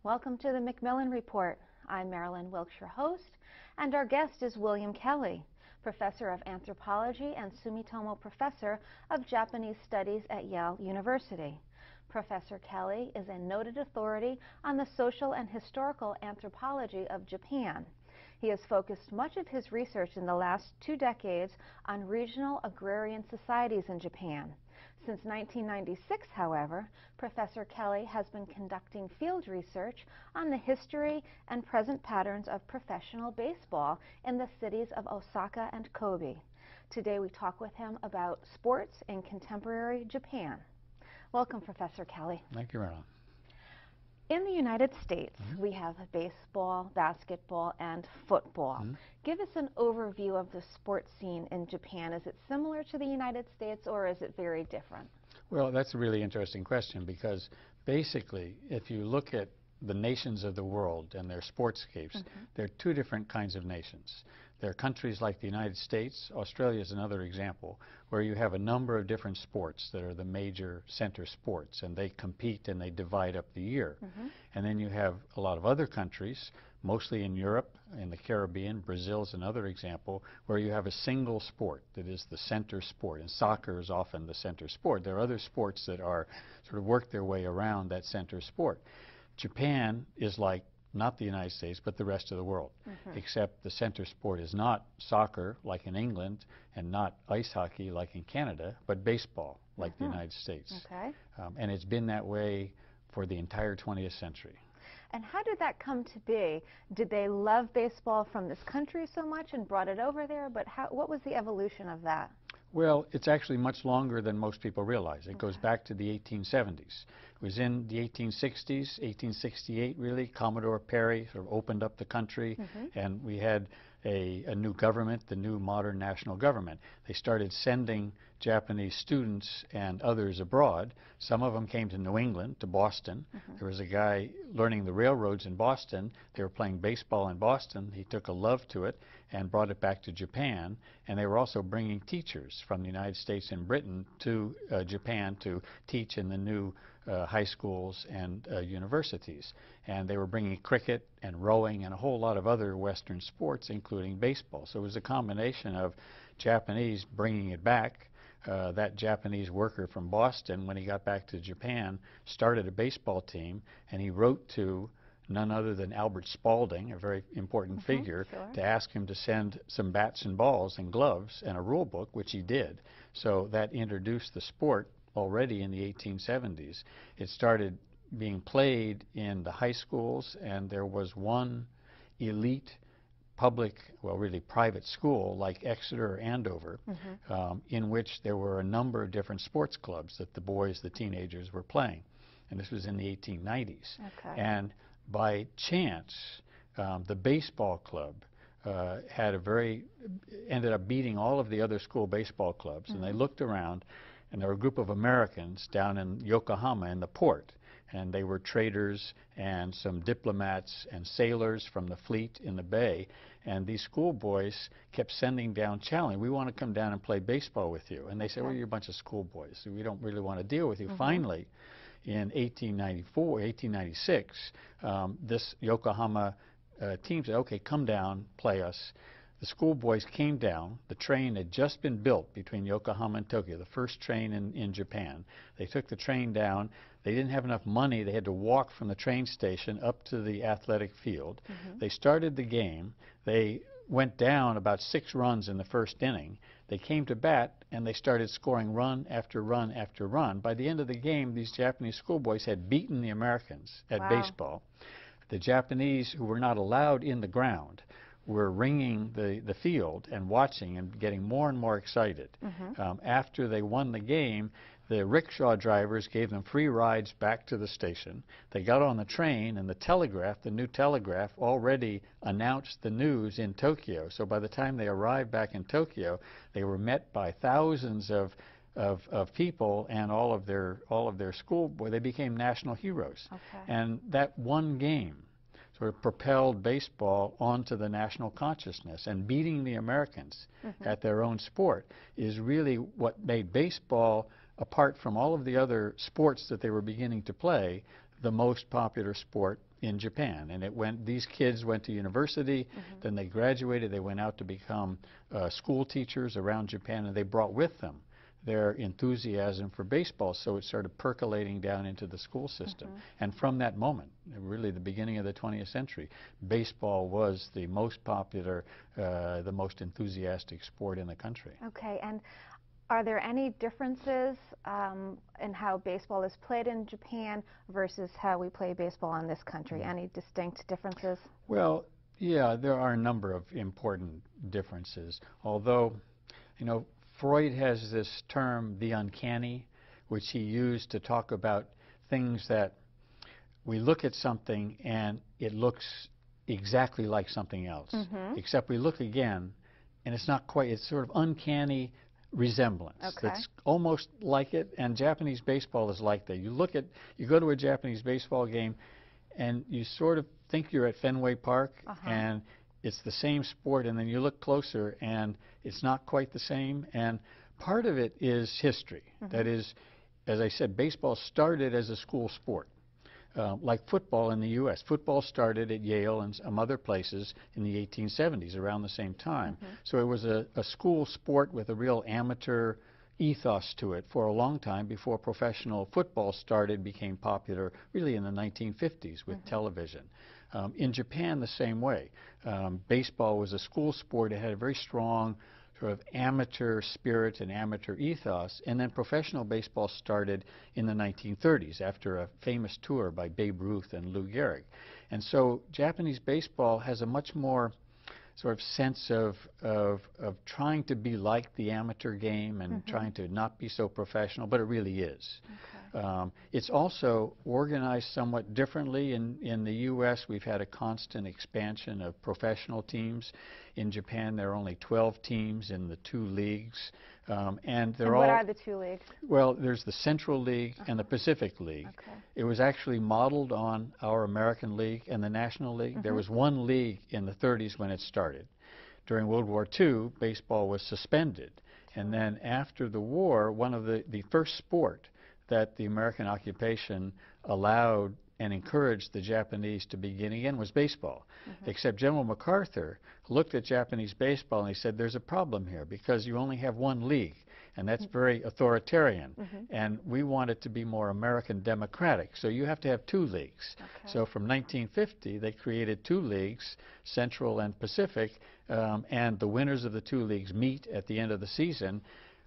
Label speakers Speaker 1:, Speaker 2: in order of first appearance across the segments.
Speaker 1: Welcome to the Macmillan Report. I'm Marilyn Wilkshire, host, and our guest is William Kelly, Professor of Anthropology and Sumitomo Professor of Japanese Studies at Yale University. Professor Kelly is a noted authority on the social and historical anthropology of Japan. He has focused much of his research in the last 2 decades on regional agrarian societies in Japan. Since 1996, however, Professor Kelly has been conducting field research on the history and present patterns of professional baseball in the cities of Osaka and Kobe. Today we talk with him about sports in contemporary Japan. Welcome, Professor Kelly.
Speaker 2: Thank you, Marilyn.
Speaker 1: In the United States, we have baseball, basketball, and football. Give us an overview of the sports scene in Japan. Is it similar to the United States, or is it very different?
Speaker 2: Well, that's a really interesting question, because basically, if you look at the nations of the world and their sportscapes, there are 2 different kinds of nations. There are countries like the United States. Australia is another example, where you have a number of different sports that are the major center sports, and they compete and they divide up the year. And then you have a lot of other countries, mostly in Europe, in the Caribbean. Brazil is another example, where you have a single sport that is the center sport, and soccer is often the center sport. There are other sports that are sort of work their way around that center sport. Japan is like not the United States, but the rest of the world, except the center sport is not soccer, like in England, and not ice hockey, like in Canada, but baseball, like the United States. And it's been that way for the entire 20th century.
Speaker 1: And how did that come to be? Did they love baseball from this country so much and brought it over there? But what was the evolution of that?
Speaker 2: Well, it's actually much longer than most people realize. It goes back to the 1870s. It was in the 1860s, 1868 really, Commodore Perry sort of opened up the country, and we had a new government, the new modern national government. They started sending Japanese students and others abroad. Some of them came to New England, to Boston. There was a guy learning the railroads in Boston. They were playing baseball in Boston. He took a love to it and brought it back to Japan. And they were also bringing teachers from the United States and Britain to Japan to teach in the new high schools and universities. And they were bringing cricket and rowing and a whole lot of other Western sports, including baseball. So it was a combination of Japanese bringing it back. That Japanese worker from Boston, when he got back to Japan, started a baseball team, and he wrote to none other than Albert Spalding, a very important figure, to ask him to send some bats and balls and gloves and a rule book, which he did. So that introduced the sport already in the 1870s. It started being played in the high schools, and there was one elite public, well, really private school like Exeter or Andover, in which there were a number of different sports clubs that the boys, the teenagers, were playing. And this was in the 1890s. And by chance, the baseball club ended up beating all of the other school baseball clubs, and they looked around, and there were a group of Americans down in Yokohama in the port, and they were traders and some diplomats and sailors from the fleet in the bay, and these schoolboys kept sending down challenge, we want to come down and play baseball with you. And they said, well, you're a bunch of schoolboys, so we don't really want to deal with you. Finally, in 1896, this Yokohama team said, okay, come down, play us. The schoolboys came down. The train had just been built between Yokohama and Tokyo, the first train in Japan. They took the train down. They didn't have enough money. They had to walk from the train station up to the athletic field. They started the game. They went down about 6 runs in the first inning. They came to bat, and they started scoring run after run after run. By the end of the game, these Japanese schoolboys had beaten the Americans at baseball. The Japanese, who were not allowed in the ground, were ringing the field and watching and getting more and more excited. After they won the game, the rickshaw drivers gave them free rides back to the station. They got on the train, and the telegraph, the new telegraph, already announced the news in Tokyo. So by the time they arrived back in Tokyo, they were met by thousands of people and all of their schoolboys. They became national heroes. And that one game sort of propelled baseball onto the national consciousness, and beating the Americans at their own sport is really what made baseball, apart from all of the other sports that they were beginning to play, the most popular sport in Japan, and these kids went to university, then they graduated, they went out to become school teachers around Japan, and they brought with them their enthusiasm for baseball, so it started percolating down into the school system. And from that moment, really the beginning of the 20th century, baseball was the most popular, the most enthusiastic sport in the country.
Speaker 1: Okay, and are there any differences in how baseball is played in Japan versus how we play baseball in this country? Any distinct differences?
Speaker 2: Well, yeah, there are a number of important differences, although, you know, Freud has this term, the uncanny, which he used to talk about things that we look at something and it looks exactly like something else, except we look again and it's not quite, it's sort of uncanny resemblance. That's almost like it, and Japanese baseball is like that. You go to a Japanese baseball game and you sort of think you're at Fenway Park and it's the same sport, and then you look closer and it's not quite the same, and part of it is history. That is, as I said, baseball started as a school sport. Like football in the U.S. Football started at Yale and some other places in the 1870s, around the same time. So it was a school sport with a real amateur ethos to it for a long time before professional football became popular really in the 1950s with television. In Japan, the same way. Baseball was a school sport. It had a very strong sort of amateur spirit and amateur ethos, and then professional baseball started in the 1930s after a famous tour by Babe Ruth and Lou Gehrig. And so Japanese baseball has a much more sort of sense of trying to be like the amateur game and trying to not be so professional, but it really is. It's also organized somewhat differently. In the U.S., we've had a constant expansion of professional teams. In Japan, there are only 12 teams in the 2 leagues. And
Speaker 1: what are the 2 leagues?
Speaker 2: Well, there's the Central League and the Pacific League. It was actually modeled on our American League and the National League. There was one league in the 30s when it started. During World War II, baseball was suspended. And then after the war, one of the first sport that the American occupation allowed and encouraged the Japanese to begin again was baseball. Except General MacArthur looked at Japanese baseball and he said, there's a problem here because you only have one league, and that's very authoritarian. And we want it to be more American democratic, so you have to have 2 leagues. So from 1950, they created 2 leagues, Central and Pacific, and the winners of the 2 leagues meet at the end of the season.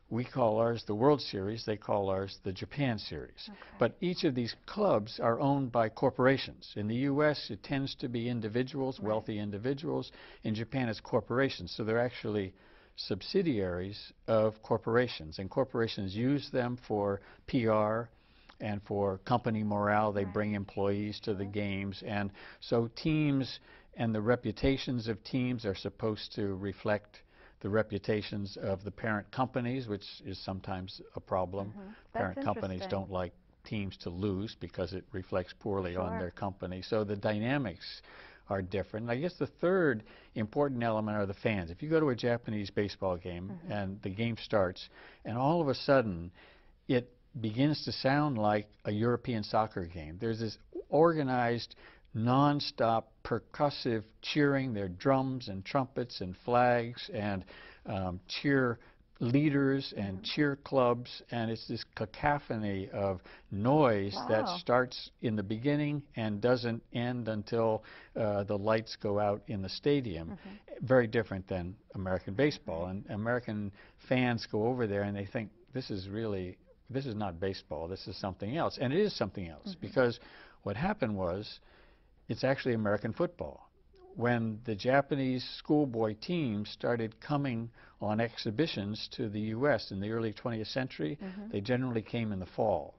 Speaker 2: We call ours the World Series, they call ours the Japan Series. But each of these clubs are owned by corporations. In the U.S., it tends to be individuals, wealthy individuals. In Japan, it's corporations. So they're actually subsidiaries of corporations, and corporations use them for PR and for company morale. They bring employees to the games, and so teams and the reputations of teams are supposed to reflect the reputations of the parent companies, which is sometimes a problem. Parent companies don't like teams to lose because it reflects poorly on their company. So the dynamics are different. I guess the third important element are the fans. If you go to a Japanese baseball game and the game starts, and all of a sudden it begins to sound like a European soccer game. There's this organized, non-stop percussive cheering. There are drums and trumpets and flags and cheer leaders and cheer clubs, and it's this cacophony of noise that starts in the beginning and doesn't end until the lights go out in the stadium. Very different than American baseball. And American fans go over there and they think, this is not baseball, this is something else. And it is something else, because what happened was, it's actually American football. When the Japanese schoolboy teams started coming on exhibitions to the U.S. in the early 20th century, they generally came in the fall.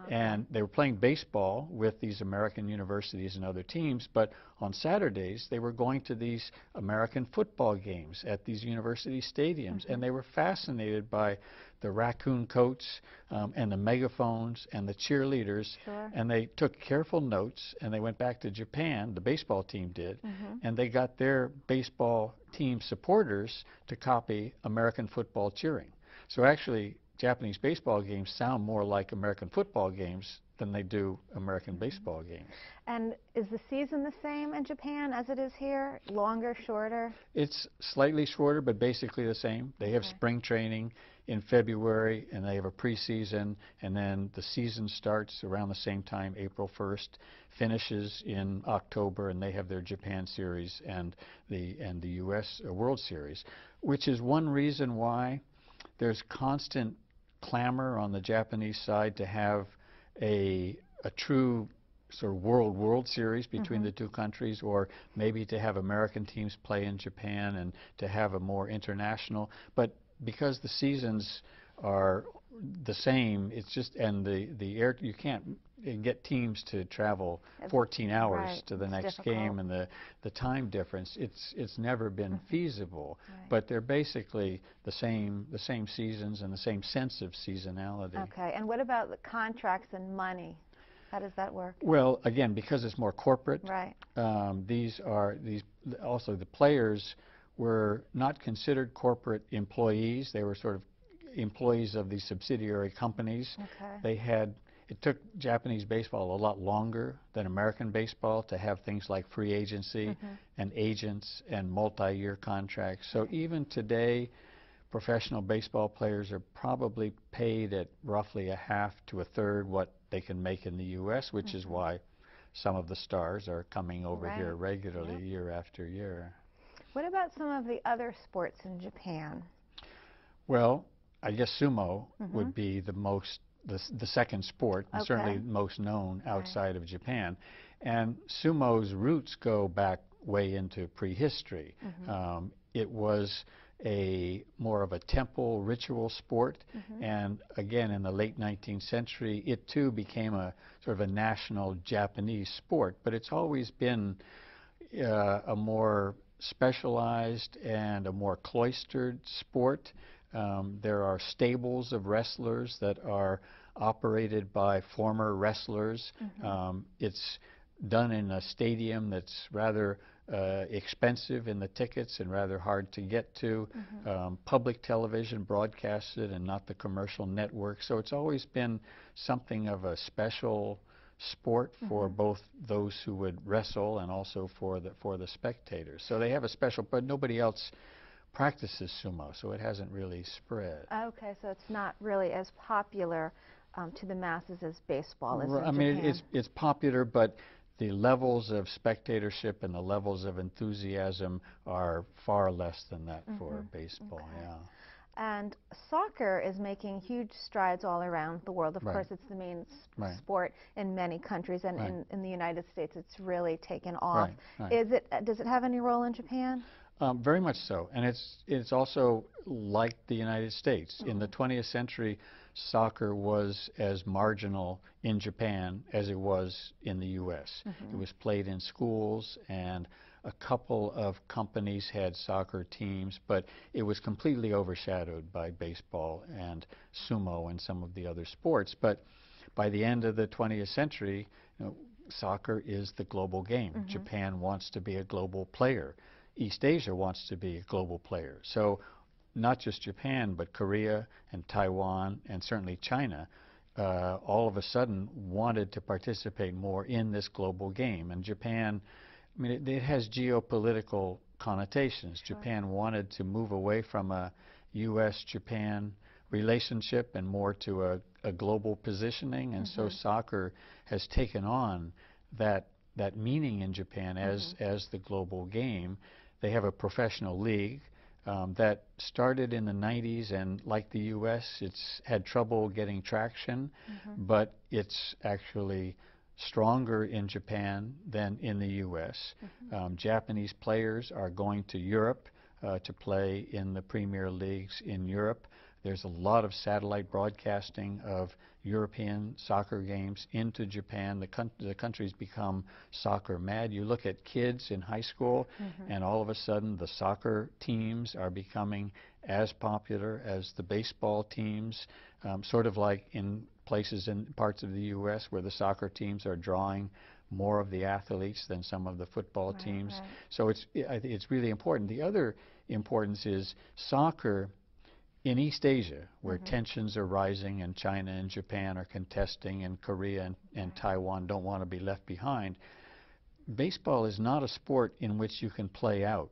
Speaker 2: And they were playing baseball with these American universities and other teams, but on Saturdays they were going to these American football games at these university stadiums, and they were fascinated by the raccoon coats and the megaphones and the cheerleaders, and they took careful notes, and they went back to Japan, the baseball team did, and they got their baseball team supporters to copy American football cheering. So actually, Japanese baseball games sound more like American football games than they do American baseball games.
Speaker 1: And is the season the same in Japan as it is here? Longer, shorter?
Speaker 2: It's slightly shorter, but basically the same. They have spring training in February, and they have a preseason, and then the season starts around the same time, April 1st, finishes in October, and they have their Japan Series and the U.S. World Series, which is one reason why there's constant clamor on the Japanese side to have a true sort of World Series between the two countries, or maybe to have American teams play in Japan and to have a more international. But because the seasons are the same, it's just, and the air, you can't get teams to travel 14 hours to the next game, and the time difference, it's never been feasible. But they're basically the same seasons and the same sense of seasonality.
Speaker 1: Okay, and what about the contracts and money? How does that work?
Speaker 2: Well, again, because it's more corporate, these also the players were not considered corporate employees. They were sort of employees of these subsidiary companies. It took Japanese baseball a lot longer than American baseball to have things like free agency and agents and multi-year contracts. So even today, professional baseball players are probably paid at roughly a half to a third what they can make in the U.S., which is why some of the stars are coming over here regularly year after year.
Speaker 1: What about some of the other sports in Japan?
Speaker 2: Well, I guess sumo would be the second sport, and certainly most known outside of Japan. And sumo's roots go back way into prehistory. It was more of a temple ritual sport, and again in the late 19th century it too became a sort of a national Japanese sport, but it's always been a more specialized and a more cloistered sport. There are stables of wrestlers that are operated by former wrestlers. It's done in a stadium that's rather expensive in the tickets and rather hard to get to. Public television broadcasts it and not the commercial network. So it's always been something of a special sport for both those who would wrestle and also for the spectators. So they have a special, but nobody else practices sumo, so it hasn't really spread.
Speaker 1: Okay, so it's not really as popular to the masses as baseball is in Japan.
Speaker 2: I mean, it's popular, but the levels of spectatorship and the levels of enthusiasm are far less than that for baseball.
Speaker 1: And soccer is making huge strides all around the world. Of course, it's the main sport in many countries, and in the United States it's really taken off. Does it have any role in Japan?
Speaker 2: Very much so, and it's also like the United States. In the 20th century, soccer was as marginal in Japan as it was in the U.S. It was played in schools, and a couple of companies had soccer teams, but it was completely overshadowed by baseball and sumo and some of the other sports. But by the end of the 20th century, soccer is the global game. Japan wants to be a global player. East Asia wants to be a global player. So not just Japan, but Korea and Taiwan and certainly China all of a sudden wanted to participate more in this global game. And Japan, I mean, it has geopolitical connotations. Japan wanted to move away from a U.S.-Japan relationship and more to a global positioning, and so soccer has taken on that meaning in Japan as the global game. They have a professional league that started in the 90s, and like the U.S., it's had trouble getting traction, but it's actually stronger in Japan than in the U.S. Japanese players are going to Europe to play in the premier leagues in Europe. There's a lot of satellite broadcasting of European soccer games into Japan. The country's become soccer mad. You look at kids in high school, and all of a sudden the soccer teams are becoming as popular as the baseball teams, sort of like in places in parts of the U.S. where the soccer teams are drawing more of the athletes than some of the football teams. So I think it's really important. The other importance is soccer in East Asia, where tensions are rising and China and Japan are contesting and Korea and Taiwan don't want to be left behind, baseball is not a sport in which you can play out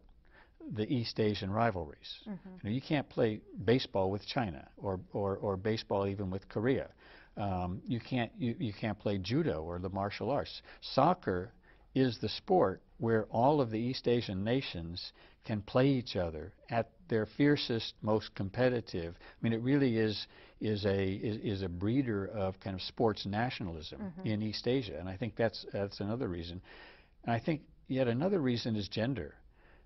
Speaker 2: the East Asian rivalries. You know, you can't play baseball with China or baseball even with Korea. You can't play judo or the martial arts. Soccer is the sport where all of the East Asian nations can play each other at their fiercest, most competitive. I mean, it really is a breeder of kind of sports nationalism in East Asia, and I think that's another reason. And I think yet another reason is gender.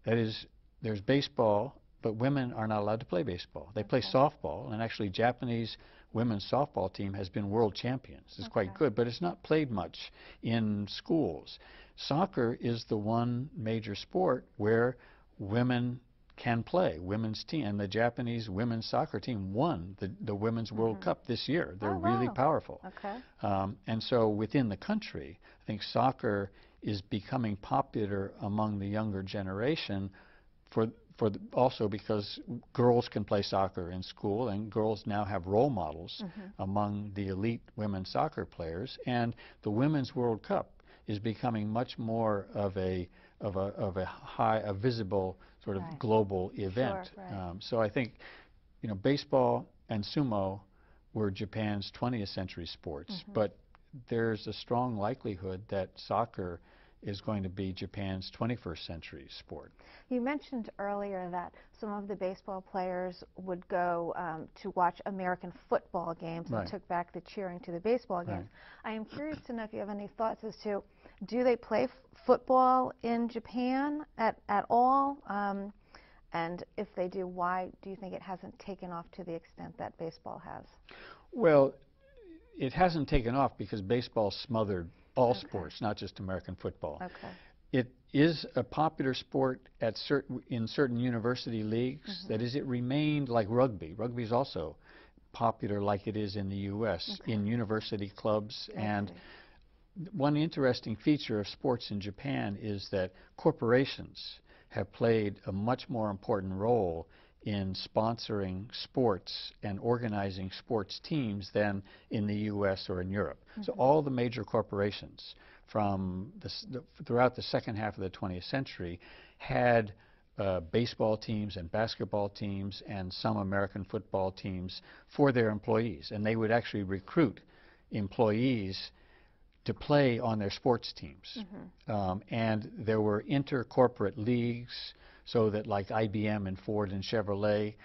Speaker 2: That is, there's baseball, but women are not allowed to play baseball. They play softball, and actually Japanese women's softball team has been world champions. It's quite good, but it's not played much in schools. Soccer is the one major sport where women can play, women's team, and the Japanese women's soccer team won the Women's World Cup this year. They're really powerful. And so within the country, I think soccer is becoming popular among the younger generation also because girls can play soccer in school, and girls now have role models among the elite women's soccer players, and the Women's World Cup is becoming much more of a visible sort of global event. So I think, you know, baseball and sumo were Japan's 20th century sports, but there's a strong likelihood that soccer is going to be Japan's 21st century sport.
Speaker 1: You mentioned earlier that some of the baseball players would go to watch American football games and took back the cheering to the baseball games. I am curious to know if you have any thoughts as to, do they play football in Japan at all? And if they do, why do you think it hasn't taken off to the extent that baseball has?
Speaker 2: Well, it hasn't taken off because baseball smothered all sports, not just American football. It is a popular sport in certain university leagues. That is, it remained like rugby. Rugby is also popular like it is in the U.S. in university clubs. And one interesting feature of sports in Japan is that corporations have played a much more important role in sponsoring sports and organizing sports teams than in the U.S. or in Europe. So all the major corporations from throughout the second half of the 20th century had baseball teams and basketball teams and some American football teams for their employees, and they would actually recruit employees to play on their sports teams. And there were inter-corporate leagues, so that like IBM and Ford and Chevrolet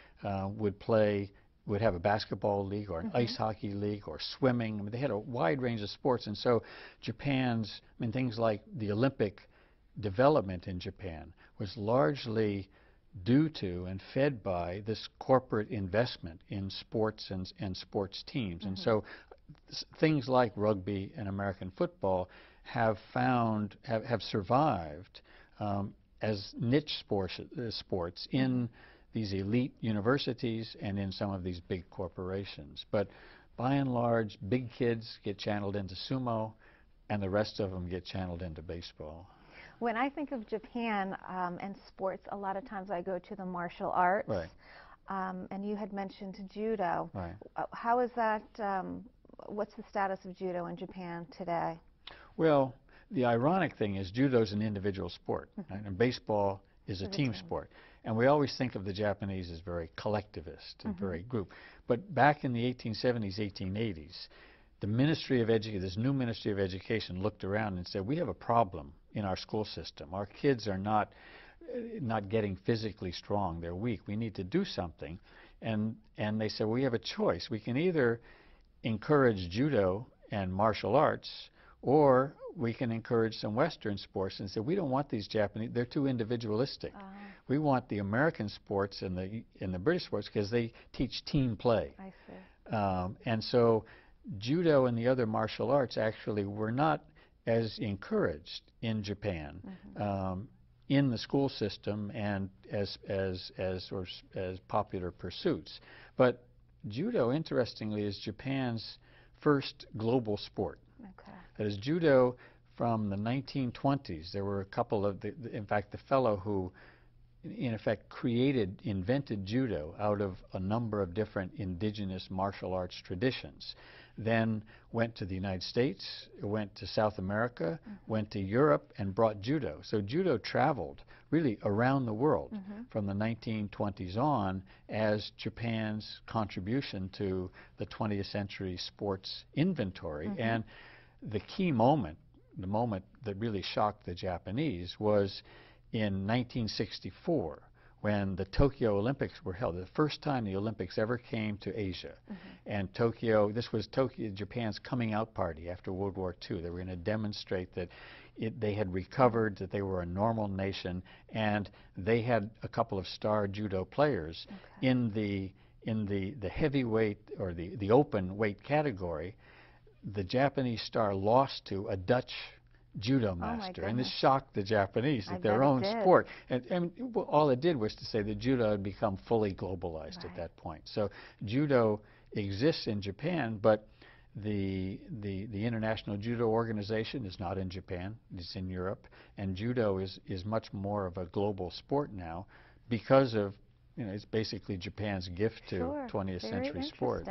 Speaker 2: would have a basketball league or an ice hockey league or swimming. I mean, they had a wide range of sports, and so things like the Olympic development in Japan was largely due to and fed by this corporate investment in sports and sports teams. And so things like rugby and American football have survived as niche sports in these elite universities and in some of these big corporations. But by and large, big kids get channeled into sumo, and the rest of them get channeled into baseball.
Speaker 1: When I think of Japan and sports, a lot of times I go to the martial arts. And you had mentioned judo. How is that, what's the status of judo in Japan today?
Speaker 2: Well, the ironic thing is judo is an individual sport, and baseball is a team sport. And we always think of the Japanese as very collectivist and very group. But back in the 1870s, 1880s, the Ministry of Education, this new Ministry of Education, looked around and said, we have a problem in our school system. Our kids are not getting physically strong. They're weak. We need to do something. And they said, we have a choice. We can either encourage judo and martial arts, or we can encourage some Western sports. And say, we don't want these Japanese, they're too individualistic. We want the American sports and the British sports because they teach team play.
Speaker 1: I see.
Speaker 2: And so judo and the other martial arts actually were not as encouraged in Japan in the school system and as popular pursuits. But judo, interestingly, is Japan's first global sport. That is, judo from the 1920s, there were a couple of, in fact, the fellow who in effect, invented judo out of a number of different indigenous martial arts traditions. Then went to the United States, went to South America, went to Europe, and brought judo. So judo traveled really around the world from the 1920s on as Japan's contribution to the 20th century sports inventory. And the key moment, the moment that really shocked the Japanese, was in 1964, when the Tokyo Olympics were held. The first time the Olympics ever came to Asia. And Tokyo, this was Tokyo, Japan's coming out party after World War II. They were going to demonstrate that they had recovered, that they were a normal nation, and they had a couple of star judo players in the heavyweight, or the open weight category. The Japanese star lost to a Dutch judo master, and this shocked the Japanese at their own sport. And all it did was to say that judo had become fully globalized at that point. So judo exists in Japan, but the International Judo Organization is not in Japan, it's in Europe, and judo is much more of a global sport now because of, it's basically Japan's gift to 20th century sports.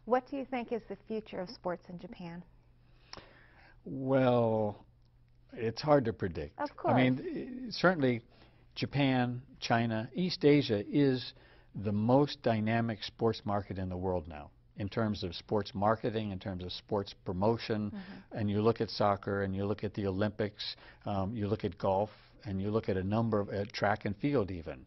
Speaker 1: What do you think is the future of sports in Japan?
Speaker 2: Well, it's hard to predict.
Speaker 1: Of course.
Speaker 2: I mean, certainly Japan, China, East Asia is the most dynamic sports market in the world now, in terms of sports marketing, in terms of sports promotion. And you look at soccer, and you look at the Olympics, you look at golf, and you look at a number of track and field even.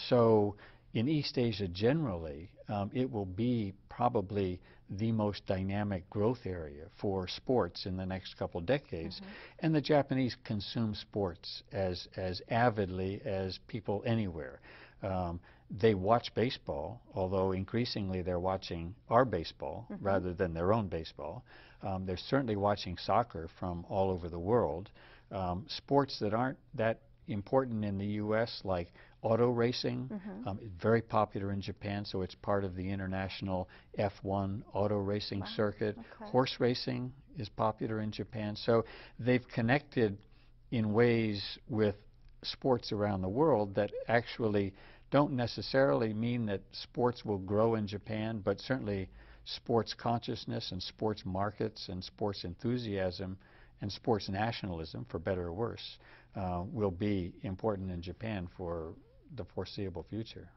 Speaker 2: So in East Asia generally, it will be probably the most dynamic growth area for sports in the next couple decades. And the Japanese consume sports as avidly as people anywhere. They watch baseball, although increasingly they're watching our baseball rather than their own baseball. They're certainly watching soccer from all over the world. Sports that aren't that important in the U.S., like auto racing, is very popular in Japan, so it's part of the international F1 auto racing circuit. Horse racing is popular in Japan. So they've connected in ways with sports around the world that actually don't necessarily mean that sports will grow in Japan, but certainly sports consciousness and sports markets and sports enthusiasm and sports nationalism, for better or worse, will be important in Japan for the foreseeable future.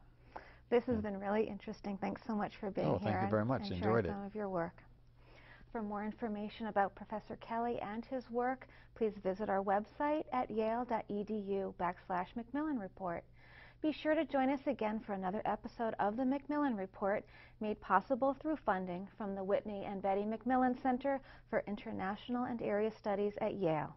Speaker 1: This has been really interesting. Thanks so much for being here.
Speaker 2: Thank you very much.
Speaker 1: And
Speaker 2: enjoyed it.
Speaker 1: some of your work. For more information about Professor Kelly and his work, please visit our website at yale.edu/Macmillan Report. Be sure to join us again for another episode of the Macmillan Report, made possible through funding from the Whitney and Betty Macmillan Center for International and Area Studies at Yale.